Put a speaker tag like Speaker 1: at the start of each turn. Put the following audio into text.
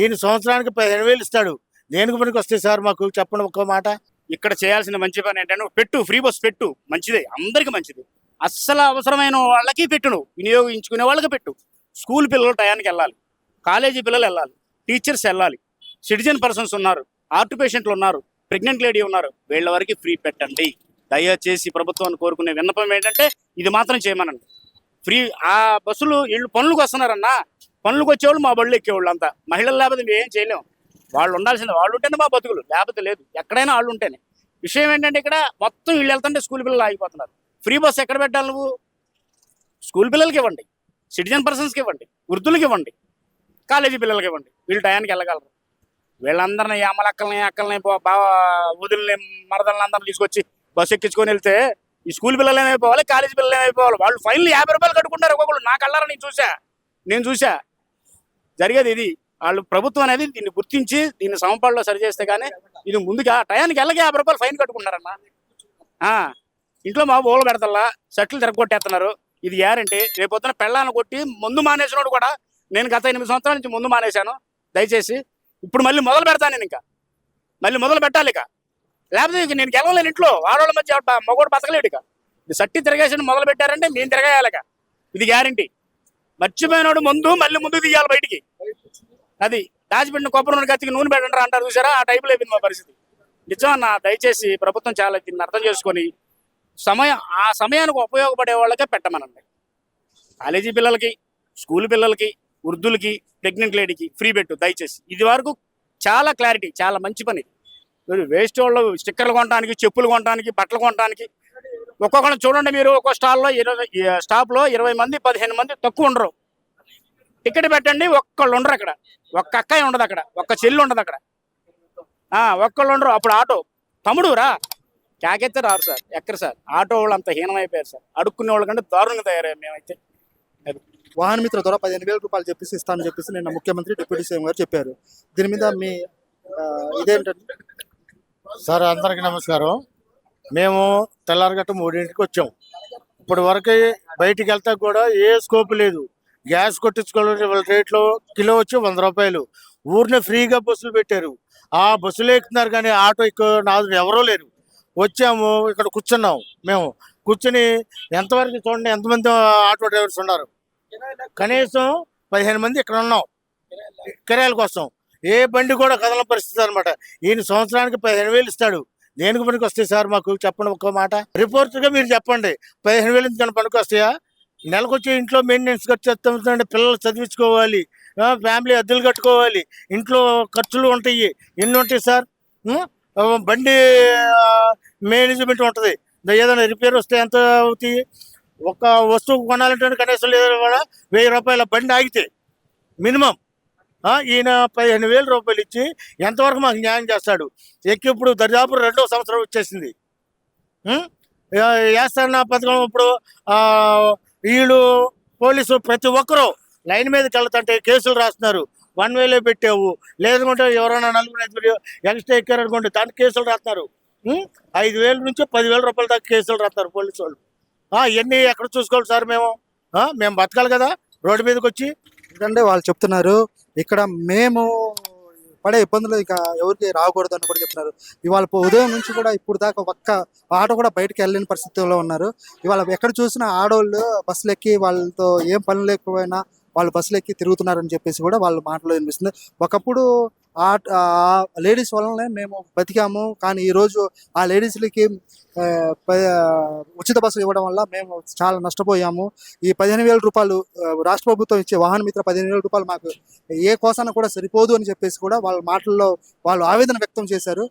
Speaker 1: ఈయన సంవత్సరానికి 15,000 ఇస్తాడు. దేనికి పనికి వస్తాయి సార్? మాకు చెప్పండి ఒక్క మాట.
Speaker 2: ఇక్కడ చేయాల్సిన మంచి పని ఏంటంటే పెట్టు, ఫ్రీ బస్ పెట్టు, మంచిదే, అందరికి మంచిది. అస్సలు అవసరమైన వాళ్ళకి పెట్టు, నువ్వు వినియోగించుకునే వాళ్ళకి పెట్టు. స్కూల్ పిల్లలు టయానికి వెళ్ళాలి, కాలేజీ పిల్లలు వెళ్ళాలి, టీచర్స్ వెళ్ళాలి, సిటిజన్ పర్సన్స్ ఉన్నారు, హార్ట్ పేషెంట్లు ఉన్నారు, ప్రెగ్నెంట్ లేడీ ఉన్నారు, వీళ్ళ వరకు ఫ్రీ పెట్టండి దయచేసి. ప్రభుత్వాన్ని కోరుకునే విన్నపం ఏంటంటే ఇది మాత్రం చేయమనండి. ఫ్రీ ఆ బస్సులు వీళ్ళు పనులకు వస్తున్నారన్నా, పనులకు వచ్చేవాళ్ళు మా బళ్ళు ఎక్కేవాళ్ళు అంతా. మహిళలు లేకపోతే మేము ఏం చేయలేము. వాళ్ళు ఉండాల్సిందే, వాళ్ళు ఉంటేనే మా బతుకులు, లేకపోతే లేదు. ఎక్కడైనా వాళ్ళు ఉంటేనే. విషయం ఏంటంటే ఇక్కడ మొత్తం వీళ్ళు వెళ్తుంటే స్కూల్ పిల్లలు ఆగిపోతున్నారు. ఫ్రీ బస్ ఎక్కడ పెట్టాలి నువ్వు? స్కూల్ పిల్లలకి ఇవ్వండి, సిటిజన్ పర్సన్స్కి ఇవ్వండి, వృద్ధులకి ఇవ్వండి, కాలేజీ పిల్లలకి ఇవ్వండి. వీళ్ళు టయానికి వెళ్ళగలరు. వీళ్ళందరినీ అమ్మలక్కల్ని బాగా వదిలిని మరదలని అందరిని తీసుకొచ్చి బస్సు ఎక్కించుకొని వెళ్తే ఈ స్కూల్ పిల్లలు ఏమైపోవాలి, కాలేజీ పిల్లలు ఏమైపోవాలి? వాళ్ళు ఫైన్లు 50 రూపాయలు కట్టుకుంటారు ఒక్కొక్కరు. నా కళ్ళారా నేను చూసా జరిగేది ఇది. వాళ్ళు ప్రభుత్వం అనేది దీన్ని గుర్తించి దీన్ని సమపాడులో సరిచేస్తే కానీ ఇది ముందుగా టయానికి వెళ్ళక 50 రూపాయలు ఫైన్ కట్టుకుంటారన్నా. ఇంట్లో మా బోలు పెడతల్లా షర్ట్లు తిరగొట్టేస్తున్నారు. ఇది గ్యారంటీ. రేపొద్దున పెళ్ళాన్ని కొట్టి ముందు మానేసినోడు కూడా, నేను గత 8 సంవత్సరాల నుంచి ముందు మానేశాను. దయచేసి ఇప్పుడు మళ్ళీ మొదలు పెడతాను. నేను ఇంకా మళ్ళీ మొదలు పెట్టాలి. ఇక లేకపోతే ఇక నేను గెలవలేను. ఇంట్లో ఆడవాళ్ళ మధ్య మగోడు బతకలేడు. ఇక ఇది సట్టి తిరగేసి మొదలు పెట్టారంటే మేము తిరగేయాలిక. ఇది గ్యారంటీ. మర్చిపోయినాడు ముందు మళ్ళీ ముందు తీయాలి బయటికి. అది దాచిపెట్టిన కొబ్బరి నూనె కత్తికి నూనె పెట్టండి అంటారు చూసారా? ఆ టైపులో అయిపోయింది మా పరిస్థితి. నిజం అన్న, దయచేసి ప్రభుత్వం చాలా దీన్ని అర్థం చేసుకొని ఆ సమయానికి ఉపయోగపడే వాళ్ళకే పెట్టమనండి. కాలేజీ పిల్లలకి, స్కూల్ పిల్లలకి, వృద్ధులకి, ప్రెగ్నెంట్ లేడీకి ఫ్రీ పెట్టు దయచేసి. ఇది వరకు చాలా క్లారిటీ, చాలా మంచి పని. వేస్ట్ వాళ్ళు స్టిక్కర్లు కొనడానికి, చెప్పులు కొనడానికి, బట్టలు కొనడానికి ఒక్కొక్కరిని చూడండి మీరు. ఒక్కో స్టాప్లో 20 మంది 15 మంది తక్కువ ఉండరు. టికెట్ పెట్టండి, ఒక్కళ్ళు ఉండరు అక్కడ. ఒక్క అక్కయ్య ఉండదు అక్కడ, ఒక్క చెల్లి ఉండదు అక్కడ, ఒక్కళ్ళు ఉండరు. అప్పుడు ఆటో తమ్ముడు రా క్యాకెత్తే రారు సార్. ఎక్కడ సార్ ఆటో వాళ్ళు అంత హీనమైపోయారు సార్. అడుక్కునే వాళ్ళ కంటే దారుణంగా తయారయ్యారు మేమైతే.
Speaker 3: వాహన మిత్ర ద్వారా 15,000 రూపాయలు చెప్పేసి ఇస్తానని చెప్పేసి నిన్న ముఖ్యమంత్రి డిప్యూటీ సీఎం గారు చెప్పారు. దీని మీద మీ ఇదేంటంటే?
Speaker 1: సార్ అందరికి నమస్కారం. మేము తెల్లారగట్ట 3ంటికి వచ్చాం. ఇప్పటి వరకు బయటికి వెళ్తా కూడా ఏ స్కోప్ లేదు. గ్యాస్ కొట్టించుకోవాలి వాళ్ళ రేట్లో కిలో వచ్చి 100 రూపాయలు. ఊరినే ఫ్రీగా బస్సులు పెట్టారు. ఆ బస్సులు ఎక్కుతున్నారు కానీ ఆటో నాదు ఎవరో లేరు. వచ్చాము, ఇక్కడ కూర్చున్నాం. మేము కూర్చుని ఎంతవరకు చూడండి ఎంతమంది ఆటో డ్రైవర్స్ ఉన్నారు. కనీసం 15 మంది ఇక్కడ ఉన్నాం కిరాయిల కోసం. ఏ బండి కూడా కదలని పరిస్థితి అనమాట. ఈయన సంవత్సరానికి 15,000 ఇస్తాడు. దేనికి పనికి వస్తాయి సార్? మాకు చెప్పండి ఒక్క మాట. రిపోర్ట్గా మీరు చెప్పండి. 15,000 ఎందుకని పనికి వస్తాయా? నెలకు వచ్చి ఇంట్లో మెయింటెనెన్స్ ఖర్చు వస్తుందంటే పిల్లలు చదివించుకోవాలి, ఫ్యామిలీ అద్దెలు కట్టుకోవాలి, ఇంట్లో ఖర్చులు ఉంటాయి. ఎన్ని ఉంటాయి సార్? బండి మేనేజ్మెంట్ ఉంటుంది. ఏదైనా రిపేర్ వస్తే ఎంత అవుతాయి? ఒక వస్తువు కొనాలంటే కనీసం లేదా 1,000 రూపాయల బండి ఆగితే మినిమం. ఈయన 15,000 రూపాయలు ఇచ్చి ఎంతవరకు మాకు న్యాయం చేస్తాడు? ఎక్కి ఇప్పుడు దరిదాపు 2వ సంవత్సరం వచ్చేసింది. వేస్తారన్న పథకం ఇప్పుడు వీళ్ళు పోలీసు ప్రతి ఒక్కరూ లైన్ మీదకి వెళ్తుంటే కేసులు రాస్తున్నారు. 1 వేలే పెట్టావు, లేదనుకుంటే ఎవరైనా 4-5 యంగ్స్టర్ ఎక్కారనుకోండి దానికి కేసులు రాస్తున్నారు. 5,000 నుంచి 10,000 రూపాయల దాకా కేసులు రాస్తారు పోలీసు వాళ్ళు. ఇవన్నీ ఎక్కడ చూసుకోవాలి సార్? మేము బతకాలి కదా రోడ్డు మీదకి వచ్చి.
Speaker 3: ఎందుకంటే వాళ్ళు చెప్తున్నారు ఇక్కడ మేము పడే ఇబ్బందులు ఇక ఎవరికి రాకూడదు అని కూడా చెప్తున్నారు. ఇవాళ ఉదయం నుంచి కూడా ఇప్పుడు దాకా ఒక్క ఆటో కూడా బయటకు వెళ్ళలేని పరిస్థితిలో ఉన్నారు. ఇవాళ ఎక్కడ చూసినా ఆడవాళ్ళు బస్సులు ఎక్కి వాళ్ళతో ఏం పని లేకపోయినా వాళ్ళు బస్సులు ఎక్కి తిరుగుతున్నారని చెప్పేసి కూడా వాళ్ళ మాటలో వినిపిస్తుంది. ఒకప్పుడు లేడీస్ వల్లనే మేము బతికాము, కానీ ఈరోజు ఆ లేడీస్లకి ఉచిత బస్సులు ఇవ్వడం వల్ల మేము చాలా నష్టపోయాము. ఈ 15,000 రూపాయలు రాష్ట్ర ప్రభుత్వం ఇచ్చే వాహన మిత్ర 15,000 రూపాయలు మాకు ఏ కోసాన కూడా సరిపోదు అని చెప్పేసి కూడా వాళ్ళ మాటల్లో వాళ్ళు ఆవేదన వ్యక్తం చేశారు.